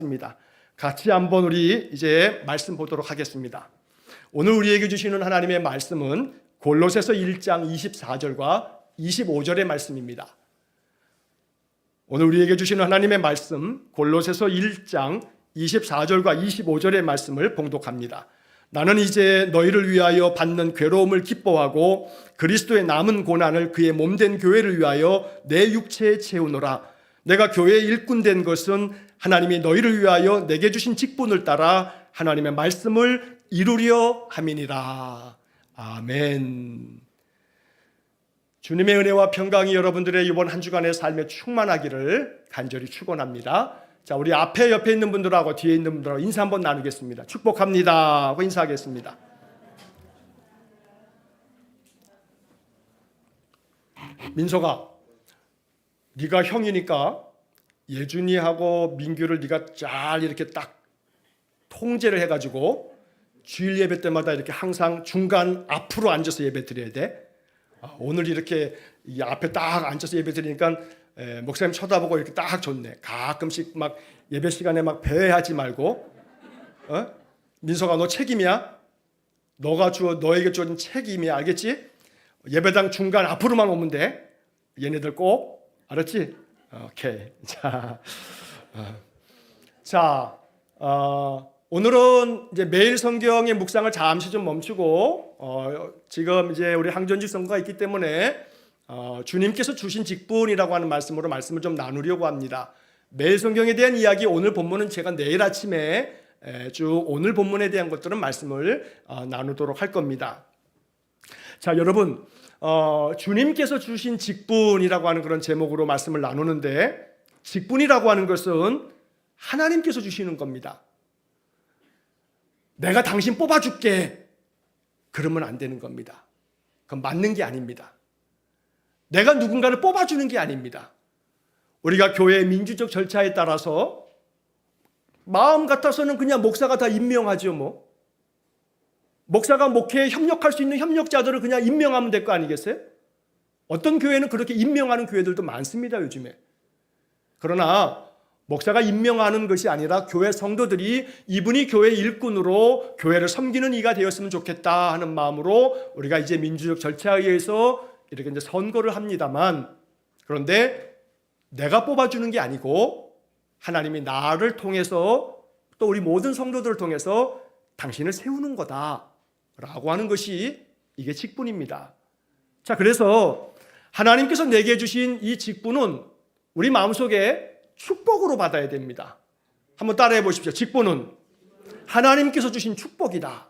입니다. 같이 한번 우리 이제 말씀 보도록 하겠습니다. 오늘 우리에게 주시는 하나님의 말씀은 골로새서 1장 24절과 25절의 말씀입니다. 오늘 우리에게 주시는 하나님의 말씀 골로새서 1장 24절과 25절의 말씀을 봉독합니다. 나는 이제 너희를 위하여 받는 괴로움을 기뻐하고 그리스도의 남은 고난을 그의 몸된 교회를 위하여 내 육체에 채우노라. 내가 교회의 일꾼 된 것은 하나님이 너희를 위하여 내게 주신 직분을 따라 하나님의 말씀을 이루려 함이니라. 아멘. 주님의 은혜와 평강이 여러분들의 이번 한 주간의 삶에 충만하기를 간절히 축원합니다. 자, 우리 앞에 옆에 있는 분들하고 뒤에 있는 분들하고 인사 한번 나누겠습니다. 축복합니다 하고 인사하겠습니다. 민서가, 네가 형이니까 예준이하고 민규를 네가 잘 이렇게 딱 통제를 해가지고 주일 예배 때마다 이렇게 항상 중간 앞으로 앉아서 예배 드려야 돼. 오늘 이렇게 이 앞에 딱 앉아서 예배 드리니까 목사님 쳐다보고 이렇게 딱 좋네. 가끔씩 막 예배 시간에 막 배회하지 말고. 민서가 너 책임이야. 너에게 주어진 책임이야. 알겠지? 예배당 중간 앞으로만 오면 돼. 얘네들 꼭. 알았지? 오케이. 자, 오늘은 이제 매일 성경의 묵상을 잠시 좀 멈추고 지금 이제 우리 항전직 선거가 있기 때문에 주님께서 주신 직분이라고 하는 말씀으로 말씀을 좀 나누려고 합니다. 매일 성경에 대한 이야기, 오늘 본문은 제가 내일 아침에 쭉 오늘 본문에 대한 것들은 말씀을 나누도록 할 겁니다. 자, 여러분, 주님께서 주신 직분이라고 하는 그런 제목으로 말씀을 나누는데, 직분이라고 하는 것은 하나님께서 주시는 겁니다. 내가 당신 뽑아줄게 그러면 안 되는 겁니다. 그건 맞는 게 아닙니다. 내가 누군가를 뽑아주는 게 아닙니다. 우리가 교회의 민주적 절차에 따라서 마음 같아서는 그냥 목사가 다 임명하죠. 뭐 목사가 목회에 협력할 수 있는 협력자들을 그냥 임명하면 될 거 아니겠어요? 어떤 교회는 그렇게 임명하는 교회들도 많습니다, 요즘에. 그러나 목사가 임명하는 것이 아니라 교회 성도들이 이분이 교회 일꾼으로 교회를 섬기는 이가 되었으면 좋겠다 하는 마음으로 우리가 이제 민주적 절차에 의해서 이렇게 이제 선거를 합니다만, 그런데 내가 뽑아주는 게 아니고 하나님이 나를 통해서 또 우리 모든 성도들을 통해서 당신을 세우는 거다라고 하는 것이 이게 직분입니다. 자, 그래서 하나님께서 내게 주신 이 직분은 우리 마음속에 축복으로 받아야 됩니다. 한번 따라해 보십시오. 직분은 하나님께서 주신 축복이다.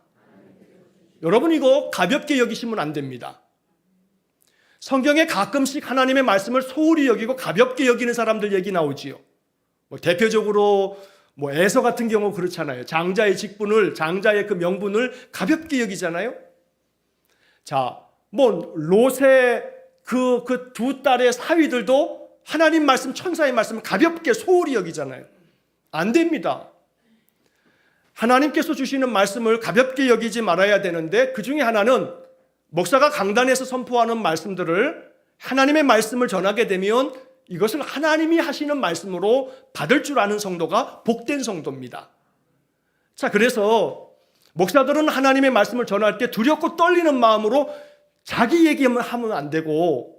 여러분, 이거 가볍게 여기시면 안 됩니다. 성경에 가끔씩 하나님의 말씀을 소홀히 여기고 가볍게 여기는 사람들 얘기 나오지요. 대표적으로 에서 같은 경우 그렇잖아요. 장자의 직분을, 장자의 그 명분을 가볍게 여기잖아요. 자, 롯의 그 두 딸의 사위들도 하나님 말씀, 천사의 말씀을 가볍게 소홀히 여기잖아요. 안 됩니다. 하나님께서 주시는 말씀을 가볍게 여기지 말아야 되는데, 그 중에 하나는 목사가 강단에서 선포하는 말씀들을, 하나님의 말씀을 전하게 되면 이것을 하나님이 하시는 말씀으로 받을 줄 아는 성도가 복된 성도입니다. 자, 그래서 목사들은 하나님의 말씀을 전할 때 두렵고 떨리는 마음으로 자기 얘기만 하면 안 되고,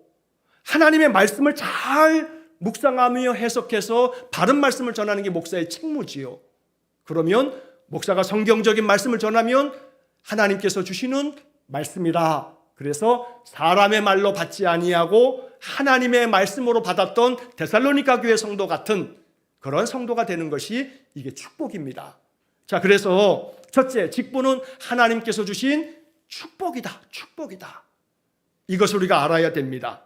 하나님의 말씀을 잘 묵상하며 해석해서 바른 말씀을 전하는 게 목사의 책무지요. 그러면 목사가 성경적인 말씀을 전하면 하나님께서 주시는 말씀이라, 그래서 사람의 말로 받지 아니하고 하나님의 말씀으로 받았던 데살로니가 교회 성도 같은 그런 성도가 되는 것이 이게 축복입니다. 자, 그래서 첫째, 직분은 하나님께서 주신 축복이다. 축복이다. 이것을 우리가 알아야 됩니다.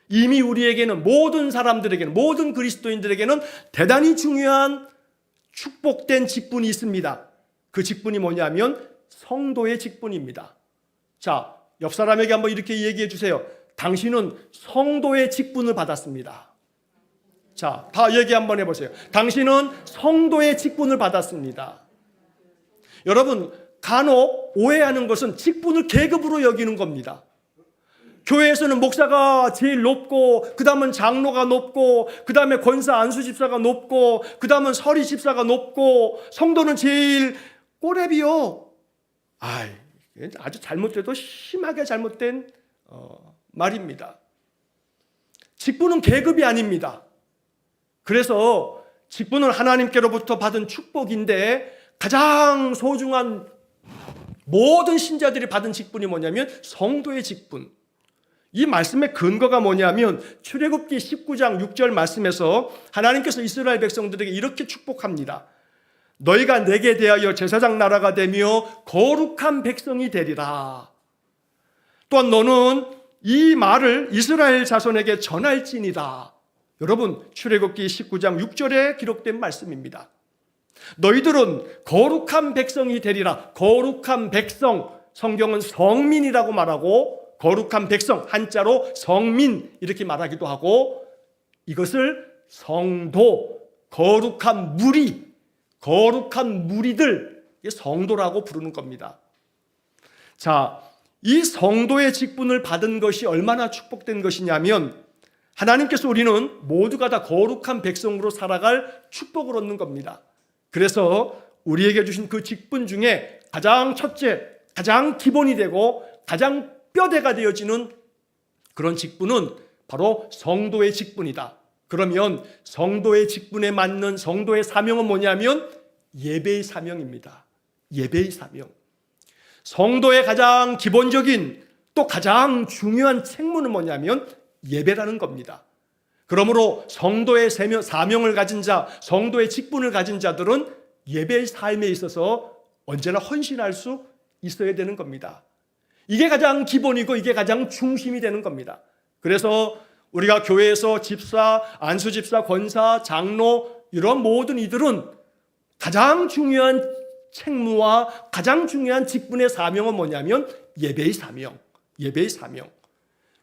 이미 우리에게는, 모든 사람들에게는, 모든 그리스도인들에게는 대단히 중요한 축복된 직분이 있습니다. 그 직분이 뭐냐면 성도의 직분입니다. 자, 옆 사람에게 한번 이렇게 얘기해 주세요. 당신은 성도의 직분을 받았습니다. 자, 다 얘기 한번 해보세요. 당신은 성도의 직분을 받았습니다. 여러분, 간혹 오해하는 것은 직분을 계급으로 여기는 겁니다. 교회에서는 목사가 제일 높고, 그 다음은 장로가 높고, 그 다음에 권사 안수 집사가 높고, 그 다음은 서리 집사가 높고, 성도는 제일 꼬레비요. 아주 잘못돼도 심하게 잘못된 말입니다. 직분은 계급이 아닙니다. 그래서 직분은 하나님께로부터 받은 축복인데, 가장 소중한 모든 신자들이 받은 직분이 뭐냐면 성도의 직분. 이 말씀의 근거가 뭐냐면 출애굽기 19장 6절 말씀에서 하나님께서 이스라엘 백성들에게 이렇게 축복합니다. 너희가 내게 대하여 제사장 나라가 되며 거룩한 백성이 되리라. 또한 너는 이 말을 이스라엘 자손에게 전할지니라. 여러분, 출애굽기 19장 6절에 기록된 말씀입니다. 너희들은 거룩한 백성이 되리라. 거룩한 백성, 성경은 성민이라고 말하고, 거룩한 백성, 한자로 성민 이렇게 말하기도 하고, 이것을 성도, 거룩한 무리, 거룩한 무리들, 성도라고 부르는 겁니다. 자, 이 성도의 직분을 받은 것이 얼마나 축복된 것이냐면, 하나님께서 우리는 모두가 다 거룩한 백성으로 살아갈 축복을 얻는 겁니다. 그래서 우리에게 주신 그 직분 중에 가장 첫째, 가장 기본이 되고 가장 뼈대가 되어지는 그런 직분은 바로 성도의 직분이다. 그러면 성도의 직분에 맞는 성도의 사명은 뭐냐면 예배의 사명입니다. 예배의 사명. 성도의 가장 기본적인 또 가장 중요한 책무는 뭐냐면 예배라는 겁니다. 그러므로 성도의 사명을 가진 자, 성도의 직분을 가진 자들은 예배의 삶에 있어서 언제나 헌신할 수 있어야 되는 겁니다. 이게 가장 기본이고 이게 가장 중심이 되는 겁니다. 그래서 우리가 교회에서 집사, 안수집사, 권사, 장로 이런 모든 이들은 가장 중요한 책무와 가장 중요한 직분의 사명은 뭐냐면 예배의 사명, 예배의 사명.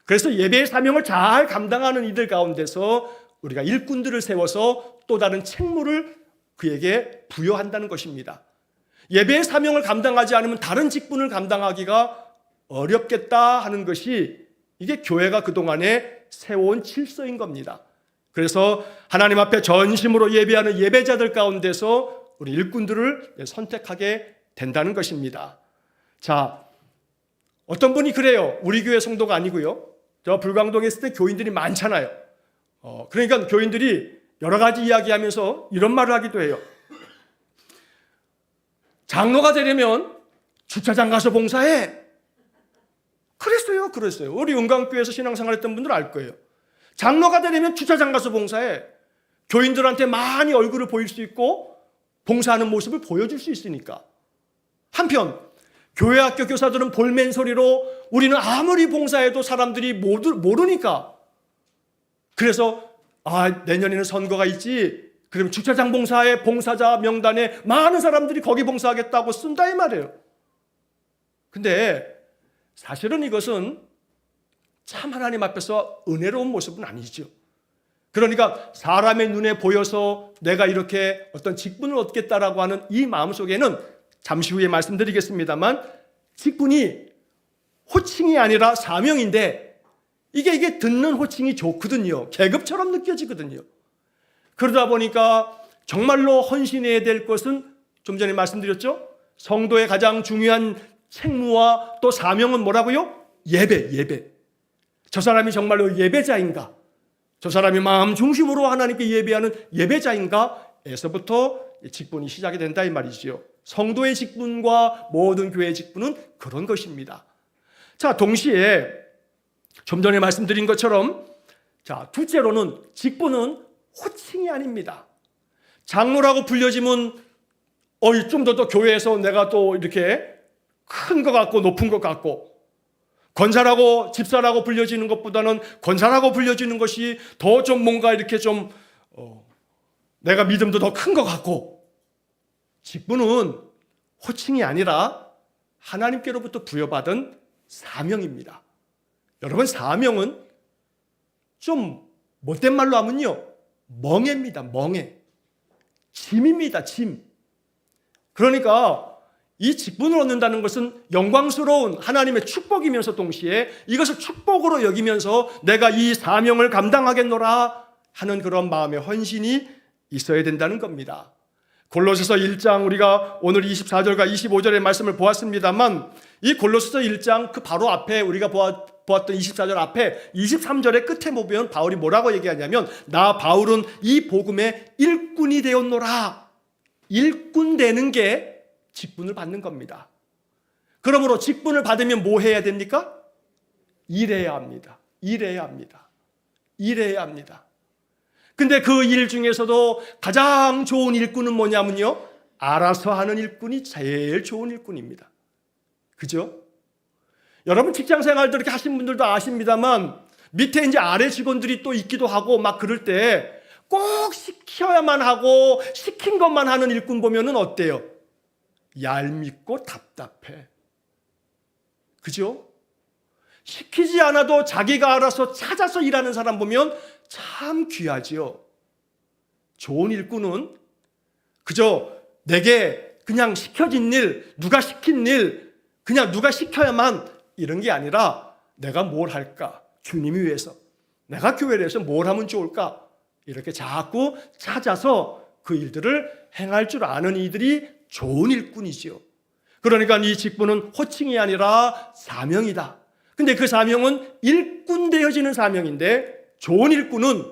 그래서 예배의 사명을 잘 감당하는 이들 가운데서 우리가 일꾼들을 세워서 또 다른 책무를 그에게 부여한다는 것입니다. 예배의 사명을 감당하지 않으면 다른 직분을 감당하기가 어렵겠다 하는 것이 이게 교회가 그동안에 세워온 질서인 겁니다. 그래서 하나님 앞에 전심으로 예배하는 예배자들 가운데서 우리 일꾼들을 선택하게 된다는 것입니다. 자, 어떤 분이 그래요. 우리 교회 성도가 아니고요. 저 불광동에 있을 때 교인들이 많잖아요. 그러니까 교인들이 여러 가지 이야기하면서 이런 말을 하기도 해요. 장로가 되려면 주차장 가서 봉사해. 그랬어요. 우리 은광교회에서 신앙생활했던 분들 알 거예요. 장로가 되려면 주차장 가서 봉사해. 교인들한테 많이 얼굴을 보일 수 있고 봉사하는 모습을 보여줄 수 있으니까. 한편 교회 학교 교사들은 볼멘 소리로 우리는 아무리 봉사해도 사람들이 모르니까. 그래서 내년에는 선거가 있지. 그럼 주차장 봉사에 봉사자 명단에 많은 사람들이 거기 봉사하겠다고 쓴다 이 말이에요. 근데 사실은 이것은 참 하나님 앞에서 은혜로운 모습은 아니죠. 그러니까 사람의 눈에 보여서 내가 이렇게 어떤 직분을 얻겠다라고 하는 이 마음속에는 잠시 후에 말씀드리겠습니다만 직분이 호칭이 아니라 사명인데 이게 듣는 호칭이 좋거든요. 계급처럼 느껴지거든요. 그러다 보니까 정말로 헌신해야 될 것은 좀 전에 말씀드렸죠. 성도의 가장 중요한 책무와 또 사명은 뭐라고요? 예배. 저 사람이 정말로 예배자인가? 저 사람이 마음 중심으로 하나님께 예배하는 예배자인가? 에서부터 직분이 시작이 된다 이 말이지요. 성도의 직분과 모든 교회의 직분은 그런 것입니다. 자, 동시에 좀 전에 말씀드린 것처럼 자, 둘째로는 직분은 호칭이 아닙니다. 장로라고 불려지면 좀 더 교회에서 내가 또 이렇게 큰 것 같고 높은 것 같고 권사라고 집사라고 불려지는 것보다는 권사라고 불려지는 것이 더 좀 뭔가 이렇게 좀 내가 믿음도 더 큰 것 같고 직분은 호칭이 아니라 하나님께로부터 부여받은 사명입니다. 여러분 사명은 좀 못된 말로 하면요 멍해입니다. 멍해. 짐입니다. 짐. 그러니까 이 직분을 얻는다는 것은 영광스러운 하나님의 축복이면서 동시에 이것을 축복으로 여기면서 내가 이 사명을 감당하겠노라 하는 그런 마음의 헌신이 있어야 된다는 겁니다. 골로새서 1장 우리가 오늘 24절과 25절의 말씀을 보았습니다만 이 골로새서 1장 그 바로 앞에 우리가 보았던 24절 앞에 23절의 끝에 보면 바울이 뭐라고 얘기하냐면 나 바울은 이 복음의 일꾼이 되었노라. 일꾼 되는 게 직분을 받는 겁니다. 그러므로 직분을 받으면 뭐 해야 됩니까? 일해야 합니다. 일해야 합니다. 일해야 합니다. 근데 그 일 중에서도 가장 좋은 일꾼은 뭐냐면요, 알아서 하는 일꾼이 제일 좋은 일꾼입니다. 그죠? 여러분 직장 생활도 이렇게 하신 분들도 아십니다만 밑에 이제 아래 직원들이 또 있기도 하고 막 그럴 때 꼭 시켜야만 하고 시킨 것만 하는 일꾼 보면은 어때요? 얄밉고 답답해. 그죠? 시키지 않아도 자기가 알아서 찾아서 일하는 사람 보면 참 귀하지요. 좋은 일꾼은 그저 내게 그냥 시켜진 일, 누가 시킨 일, 그냥 누가 시켜야만 이런 게 아니라 내가 뭘 할까? 주님이 위해서. 내가 교회를 위해서 뭘 하면 좋을까? 이렇게 자꾸 찾아서 그 일들을 행할 줄 아는 이들이 좋은 일꾼이지요. 그러니까 이 직분은 호칭이 아니라 사명이다. 근데 그 사명은 일꾼 되어지는 사명인데 좋은 일꾼은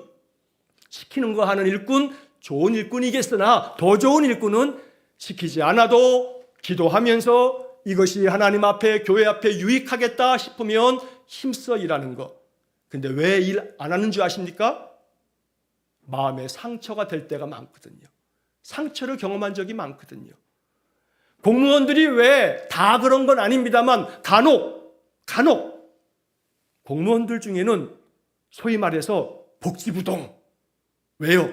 시키는 거 하는 일꾼, 좋은 일꾼이겠으나 더 좋은 일꾼은 시키지 않아도 기도하면서 이것이 하나님 앞에 교회 앞에 유익하겠다 싶으면 힘써 일하는 거. 근데 왜 일 안 하는 줄 아십니까? 마음에 상처가 될 때가 많거든요. 상처를 경험한 적이 많거든요. 공무원들이 왜 다 그런 건 아닙니다만 간혹 공무원들 중에는 소위 말해서 복지부동. 왜요?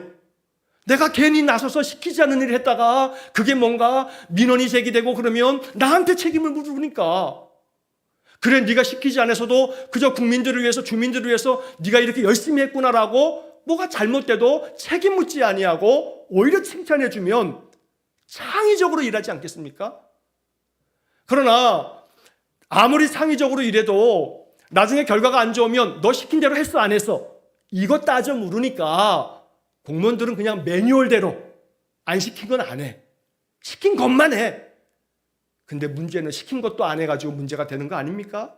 내가 괜히 나서서 시키지 않은 일을 했다가 그게 뭔가 민원이 제기되고 그러면 나한테 책임을 물으니까. 그래 네가 시키지 않아서도 그저 국민들을 위해서 주민들을 위해서 네가 이렇게 열심히 했구나라고 뭐가 잘못돼도 책임 묻지 아니하고 오히려 칭찬해 주면 창의적으로 일하지 않겠습니까? 그러나 아무리 창의적으로 일해도 나중에 결과가 안 좋으면 너 시킨 대로 했어 안 했어? 이거 따져 물으니까 공무원들은 그냥 매뉴얼대로 안 시킨 건 안 해. 시킨 것만 해. 근데 문제는 시킨 것도 안 해가지고 문제가 되는 거 아닙니까?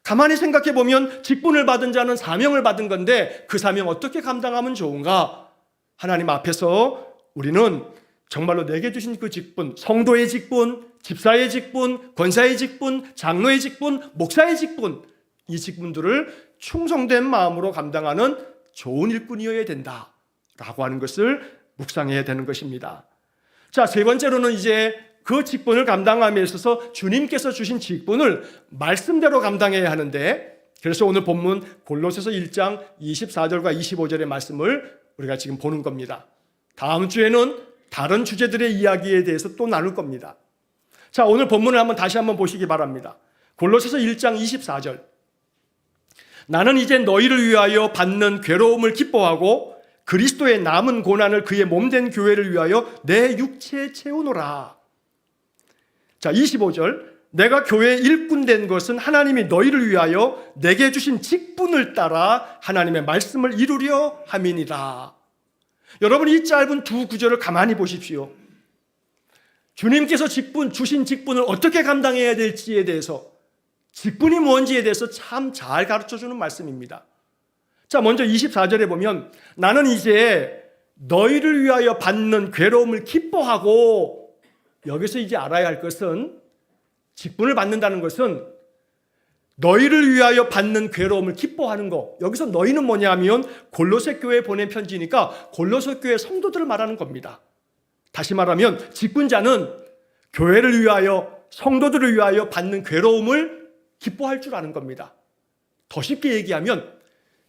가만히 생각해 보면 직분을 받은 자는 사명을 받은 건데 그 사명 어떻게 감당하면 좋은가? 하나님 앞에서 우리는 정말로 내게 주신 그 직분, 성도의 직분, 집사의 직분, 권사의 직분, 장로의 직분, 목사의 직분, 이 직분들을 충성된 마음으로 감당하는 좋은 일꾼이어야 된다라고 하는 것을 묵상해야 되는 것입니다. 자, 세 번째로는 이제 그 직분을 감당함에 있어서 주님께서 주신 직분을 말씀대로 감당해야 하는데, 그래서 오늘 본문 골로새서 1장 24절과 25절의 말씀을 우리가 지금 보는 겁니다. 다음 주에는 다른 주제들의 이야기에 대해서 또 나눌 겁니다. 자, 오늘 본문을 다시 한번 보시기 바랍니다. 골로새서 1장 24절. 나는 이제 너희를 위하여 받는 괴로움을 기뻐하고 그리스도의 남은 고난을 그의 몸된 교회를 위하여 내 육체에 채우노라. 자, 25절. 내가 교회의 일꾼 된 것은 하나님이 너희를 위하여 내게 주신 직분을 따라 하나님의 말씀을 이루려 함이니라. 여러분, 이 짧은 두 구절을 가만히 보십시오. 주님께서 주신 직분을 어떻게 감당해야 될지에 대해서, 직분이 뭔지에 대해서 참 잘 가르쳐주는 말씀입니다. 자, 먼저 24절에 보면 나는 이제 너희를 위하여 받는 괴로움을 기뻐하고, 여기서 이제 알아야 할 것은, 직분을 받는다는 것은 너희를 위하여 받는 괴로움을 기뻐하는 거. 여기서 너희는 뭐냐 하면 골로새 교회에 보낸 편지니까 골로새 교회 성도들을 말하는 겁니다. 다시 말하면 직분자는 교회를 위하여, 성도들을 위하여 받는 괴로움을 기뻐할 줄 아는 겁니다. 더 쉽게 얘기하면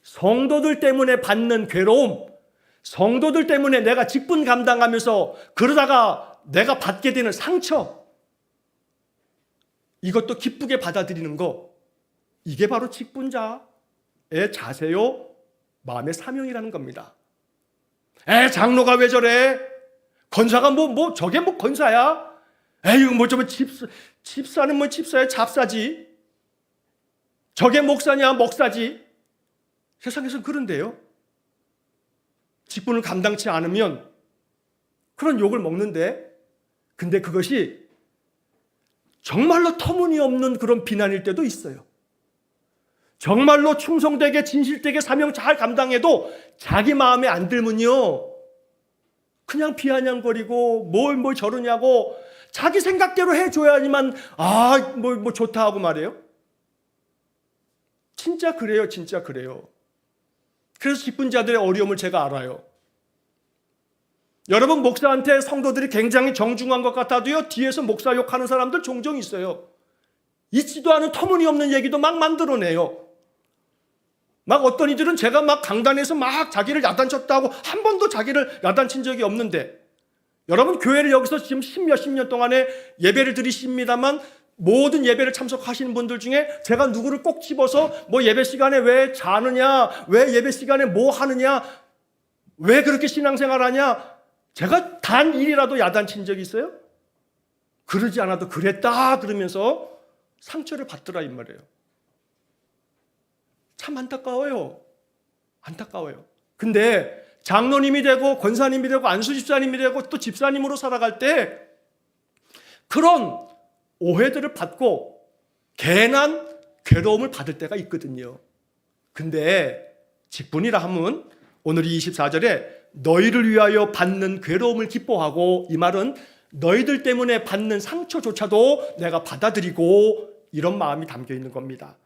성도들 때문에 받는 괴로움, 성도들 때문에 내가 직분 감당하면서 그러다가 내가 받게 되는 상처, 이것도 기쁘게 받아들이는 거, 이게 바로 직분자의 자세요, 마음의 사명이라는 겁니다. 장로가 왜 저래? 권사가 저게 뭐 권사야? 에이, 뭐 좀 집사는 뭐 집사야, 잡사지. 저게 목사냐, 목사지. 세상에서는 그런데요. 직분을 감당치 않으면 그런 욕을 먹는데, 근데 그것이 정말로 터무니없는 그런 비난일 때도 있어요. 정말로 충성되게 진실되게 사명 잘 감당해도 자기 마음에 안 들면요, 그냥 비아냥거리고 뭘 저러냐고 자기 생각대로 해줘야지만 뭐 좋다 하고 말해요. 진짜 그래요. 진짜 그래요. 그래서 직분자들의 어려움을 제가 알아요. 여러분, 목사한테 성도들이 굉장히 정중한 것 같아도요, 뒤에서 목사 욕하는 사람들 종종 있어요. 있지도 않은 터무니없는 얘기도 막 만들어내요. 막 어떤 이들은 제가 막 강단에서 막 자기를 야단쳤다고 한 번도 자기를 야단친 적이 없는데, 여러분, 교회를 여기서 지금 십몇십 년 동안에 예배를 드리십니다만 모든 예배를 참석하시는 분들 중에 제가 누구를 꼭 집어서 뭐 예배 시간에 왜 자느냐, 왜 예배 시간에 뭐 하느냐, 왜 그렇게 신앙생활 하냐, 제가 단 일이라도 야단친 적이 있어요? 그러지 않아도 그랬다 그러면서 상처를 받더라 이 말이에요. 참 안타까워요. 안타까워요. 근데 장로님이 되고 권사님이 되고 안수집사님이 되고 또 집사님으로 살아갈 때 그런 오해들을 받고 괜한 괴로움을 받을 때가 있거든요. 근데 직분이라 하면 오늘 24절에 너희를 위하여 받는 괴로움을 기뻐하고, 이 말은 너희들 때문에 받는 상처조차도 내가 받아들이고, 이런 마음이 담겨 있는 겁니다.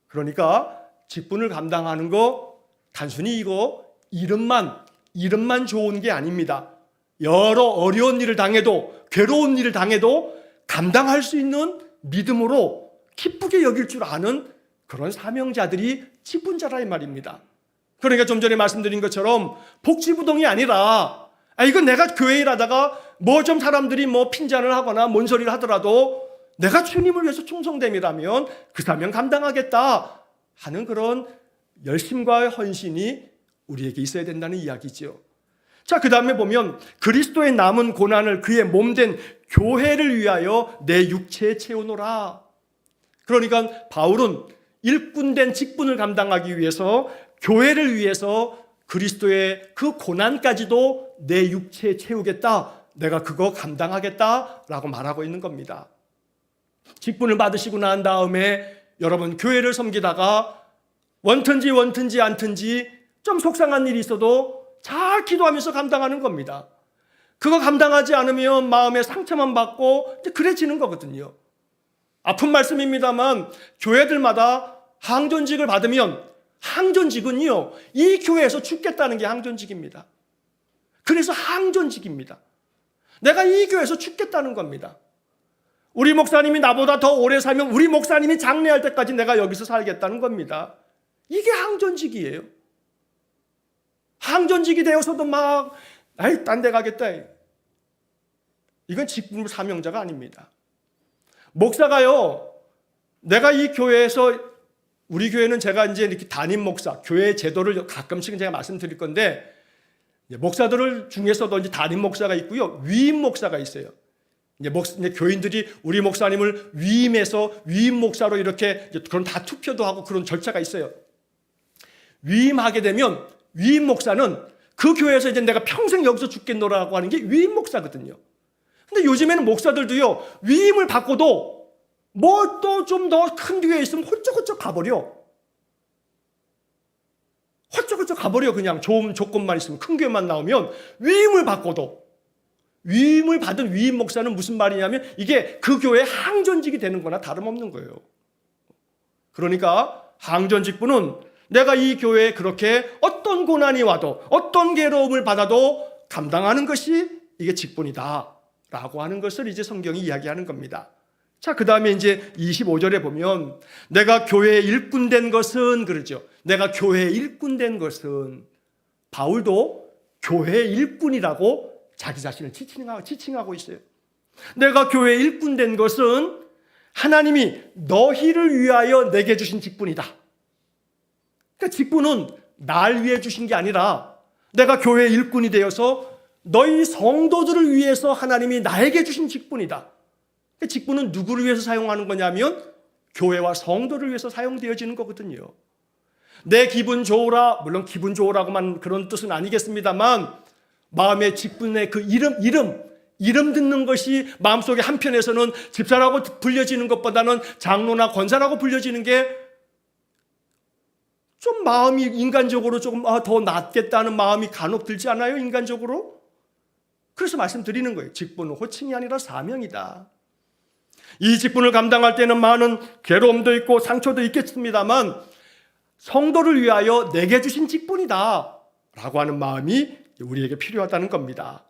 그러니까 직분을 감당하는 거 단순히 이거 이름만 좋은 게 아닙니다. 여러 어려운 일을 당해도, 괴로운 일을 당해도 감당할 수 있는 믿음으로 기쁘게 여길 줄 아는 그런 사명자들이 직분자라 이 말입니다. 그러니까 좀 전에 말씀드린 것처럼 복지부동이 아니라, 이건 내가 교회 일하다가 뭐 좀 사람들이 뭐 핀잔을 하거나 뭔 소리를 하더라도 내가 주님을 위해서 충성됨이라면 그 사명 감당하겠다 하는 그런 열심과 헌신이 우리에게 있어야 된다는 이야기죠. 자, 그 다음에 보면 그리스도의 남은 고난을 그의 몸된 교회를 위하여 내 육체에 채우노라. 그러니까 바울은 일꾼된 직분을 감당하기 위해서, 교회를 위해서 그리스도의 그 고난까지도 내 육체에 채우겠다, 내가 그거 감당하겠다라고 말하고 있는 겁니다. 직분을 받으시고 난 다음에 여러분, 교회를 섬기다가 원튼지 않든지 좀 속상한 일이 있어도 잘 기도하면서 감당하는 겁니다. 그거 감당하지 않으면 마음에 상처만 받고 그래지는 거거든요. 아픈 말씀입니다만 교회들마다 항존직을 받으면, 항존직은요, 이 교회에서 죽겠다는 게 항존직입니다. 그래서 항존직입니다. 내가 이 교회에서 죽겠다는 겁니다. 우리 목사님이 나보다 더 오래 살면 우리 목사님이 장례할 때까지 내가 여기서 살겠다는 겁니다. 이게 항존직이에요. 항존직이 되어서도 막 딴 데 가겠다. 이건 직분 사명자가 아닙니다. 목사가요, 내가 이 교회에서, 우리 교회는 제가 이제 이렇게 담임 목사, 교회 제도를 가끔씩 제가 말씀드릴 건데, 목사들 중에서도 이제 담임 목사가 있고요, 위임 목사가 있어요. 이제 교인들이 우리 목사님을 위임해서 위임 목사로 이렇게, 그런 다 투표도 하고 그런 절차가 있어요. 위임하게 되면 위임 목사는 그 교회에서 이제 내가 평생 여기서 죽겠노라고 하는 게 위임 목사거든요. 근데 요즘에는 목사들도요, 위임을 받고도 뭐 또 좀 더 큰 교회에 있으면 홀쩍홀쩍 가버려. 홀쩍홀쩍 가버려. 그냥 좋은 조건만 있으면, 큰 교회만 나오면. 위임을 받고도, 위임을 받은 위임 목사는 무슨 말이냐면 이게 그 교회의 항존직이 되는 거나 다름없는 거예요. 그러니까 항존직분은 내가 이 교회에 그렇게 어떤 고난이 와도, 어떤 괴로움을 받아도 감당하는 것이 이게 직분이다 라고 하는 것을 이제 성경이 이야기하는 겁니다. 자, 그 다음에 이제 25절에 보면 내가 교회에 일꾼된 것은, 그러죠. 내가 교회에 일꾼된 것은, 바울도 교회의 일꾼이라고 자기 자신을 지칭하고 있어요. 내가 교회에 일꾼된 것은 하나님이 너희를 위하여 내게 주신 직분이다. 그러니까 직분은 날 위해 주신 게 아니라 내가 교회의 일꾼이 되어서 너희 성도들을 위해서 하나님이 나에게 주신 직분이다. 직분은 누구를 위해서 사용하는 거냐면 교회와 성도를 위해서 사용되어지는 거거든요. 내 기분 좋으라, 물론 기분 좋으라고만 그런 뜻은 아니겠습니다만 마음의 직분의 그 이름 듣는 것이 마음속에 한편에서는 집사라고 불려지는 것보다는 장로나 권사라고 불려지는 게 좀 마음이 인간적으로 조금 더 낫겠다는 마음이 간혹 들지 않아요? 인간적으로? 그래서 말씀드리는 거예요. 직분은 호칭이 아니라 사명이다. 이 직분을 감당할 때는 많은 괴로움도 있고 상처도 있겠습니다만 성도를 위하여 내게 주신 직분이다 라고 하는 마음이 우리에게 필요하다는 겁니다.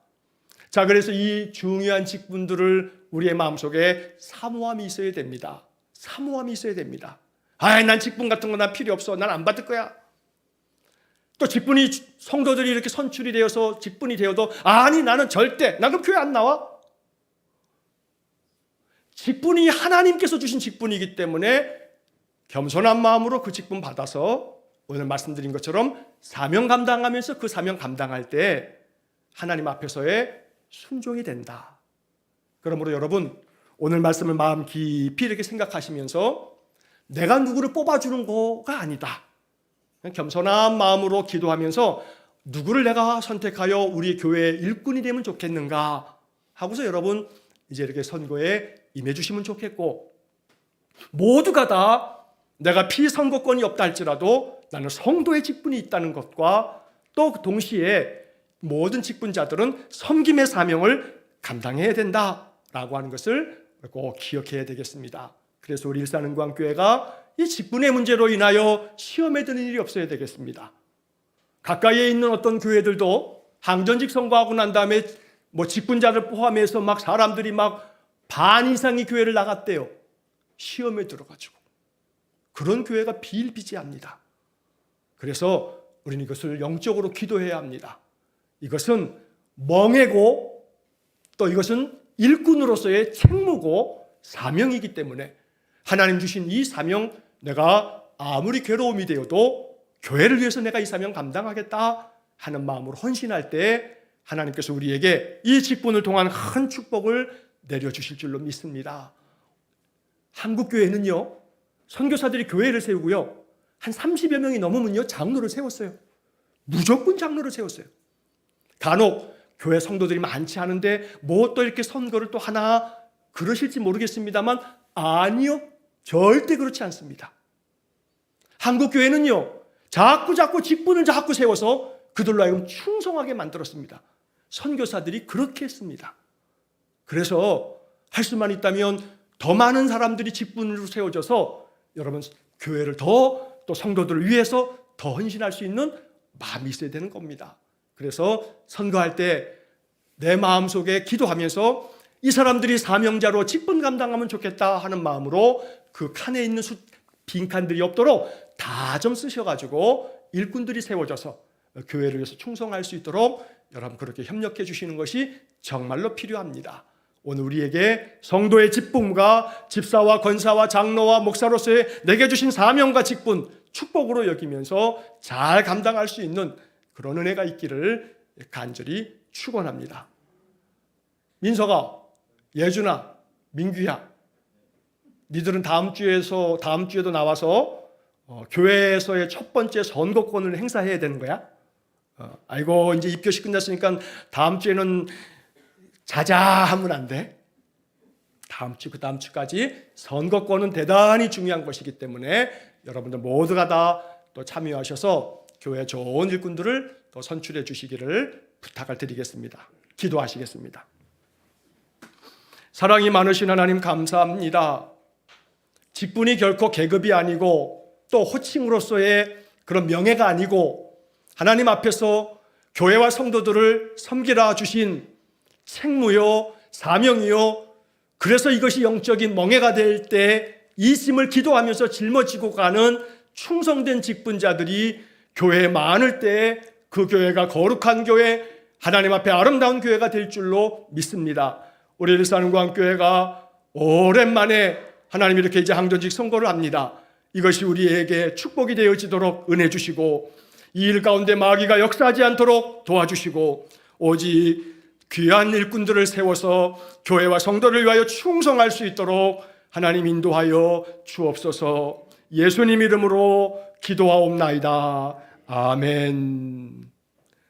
자, 그래서 이 중요한 직분들을 우리의 마음속에 사모함이 있어야 됩니다. 사모함이 있어야 됩니다. 난 직분 같은 거 난 필요 없어. 난 안 받을 거야. 또 직분이 성도들이 이렇게 선출이 되어서 직분이 되어도 나는 절대 난 그럼 교회 안 나와. 직분이 하나님께서 주신 직분이기 때문에 겸손한 마음으로 그 직분 받아서 오늘 말씀드린 것처럼 사명 감당하면서 그 사명 감당할 때 하나님 앞에서의 순종이 된다. 그러므로 여러분 오늘 말씀을 마음 깊이 이렇게 생각하시면서 내가 누구를 뽑아주는 거가 아니다. 겸손한 마음으로 기도하면서 누구를 내가 선택하여 우리 교회의 일꾼이 되면 좋겠는가 하고서 여러분 이제 이렇게 선거에 임해 주시면 좋겠고, 모두가 다 내가 피선거권이 없다 할지라도 나는 성도의 직분이 있다는 것과 또 동시에 모든 직분자들은 섬김의 사명을 감당해야 된다라고 하는 것을 꼭 기억해야 되겠습니다. 그래서 우리 일산은광교회가 이 직분의 문제로 인하여 시험에 드는 일이 없어야 되겠습니다. 가까이에 있는 어떤 교회들도 항전직 선거하고 난 다음에 직분자를 포함해서 막 사람들이 막 반 이상이 교회를 나갔대요. 시험에 들어가지고. 그런 교회가 비일비재합니다. 그래서 우리는 이것을 영적으로 기도해야 합니다. 이것은 멍해고 또 이것은 일꾼으로서의 책무고 사명이기 때문에 하나님 주신 이 사명, 내가 아무리 괴로움이 되어도 교회를 위해서 내가 이 사명 감당하겠다 하는 마음으로 헌신할 때 하나님께서 우리에게 이 직분을 통한 큰 축복을 내려주실 줄로 믿습니다. 한국교회는요, 선교사들이 교회를 세우고요, 한 30여 명이 넘으면요 장로를 세웠어요. 무조건 장로를 세웠어요. 간혹 교회 성도들이 많지 않은데 뭐 또 이렇게 선거를 또 하나 그러실지 모르겠습니다만 아니요, 절대 그렇지 않습니다. 한국교회는요 자꾸 직분을 자꾸 세워서 그들로 하여금 충성하게 만들었습니다. 선교사들이 그렇게 했습니다. 그래서 할 수만 있다면 더 많은 사람들이 직분으로 세워져서 여러분 교회를 또 성도들을 위해서 더 헌신할 수 있는 마음이 있어야 되는 겁니다. 그래서 선거할 때 내 마음속에 기도하면서 이 사람들이 사명자로 직분 감당하면 좋겠다 하는 마음으로 그 칸에 있는 빈칸들이 없도록 다 좀 쓰셔가지고 일꾼들이 세워져서 교회를 위해서 충성할 수 있도록 여러분 그렇게 협력해 주시는 것이 정말로 필요합니다. 오늘 우리에게 성도의 직분과 집사와 권사와 장로와 목사로서의 내게 주신 사명과 직분 축복으로 여기면서 잘 감당할 수 있는 그런 은혜가 있기를 간절히 축원합니다. 민서가, 예준아, 민규야, 니들은 다음 주에도 나와서 교회에서의 첫 번째 선거권을 행사해야 되는 거야? 아이고 이제 입교시 끝났으니까 다음 주에는 자자 하면 안 돼. 다음 주, 그 다음 주까지 선거권은 대단히 중요한 것이기 때문에 여러분들 모두가 다 또 참여하셔서 교회 좋은 일꾼들을 또 선출해 주시기를 부탁을 드리겠습니다. 기도하시겠습니다. 사랑이 많으신 하나님 감사합니다. 직분이 결코 계급이 아니고 또 호칭으로서의 그런 명예가 아니고 하나님 앞에서 교회와 성도들을 섬기라 주신 책무요 사명이요, 그래서 이것이 영적인 멍해가 될 때 이 짐을 기도하면서 짊어지고 가는 충성된 직분자들이 교회에 많을 때 그 교회가 거룩한 교회, 하나님 앞에 아름다운 교회가 될 줄로 믿습니다. 우리 일산광교회가 오랜만에 하나님 이렇게 이제 항전직 선거를 합니다. 이것이 우리에게 축복이 되어지도록 은혜 주시고 이 일 가운데 마귀가 역사하지 않도록 도와주시고 오직 귀한 일꾼들을 세워서 교회와 성도를 위하여 충성할 수 있도록 하나님 인도하여 주옵소서. 예수님 이름으로 기도하옵나이다. 아멘.